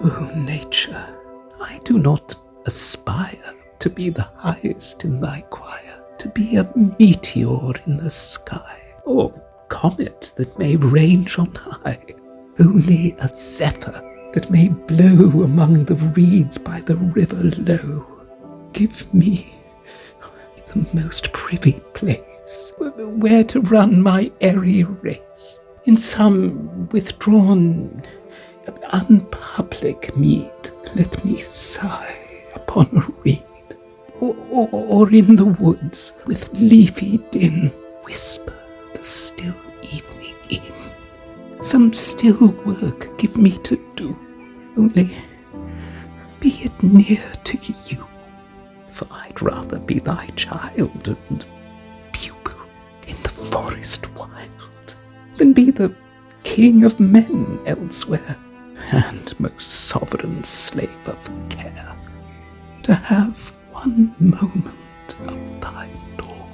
O nature, I do not aspire to be the highest in thy choir, to be a meteor in the sky, or comet that may range on high, only a zephyr that may blow among the reeds by the river low. Give me the most privy place, where to run my airy race, in some withdrawn, unpublic mead, let me sigh upon a reed, or in the woods, with leafy din, whisper the still evening in. Some still work give me to do, only be it near to you, for I'd rather be thy child and pupil in the forest wild, than be the king of men elsewhere, and most sovereign slave of care, to have one moment of thy dawn,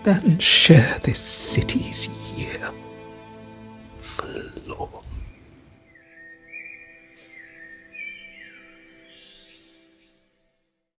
than share this city's year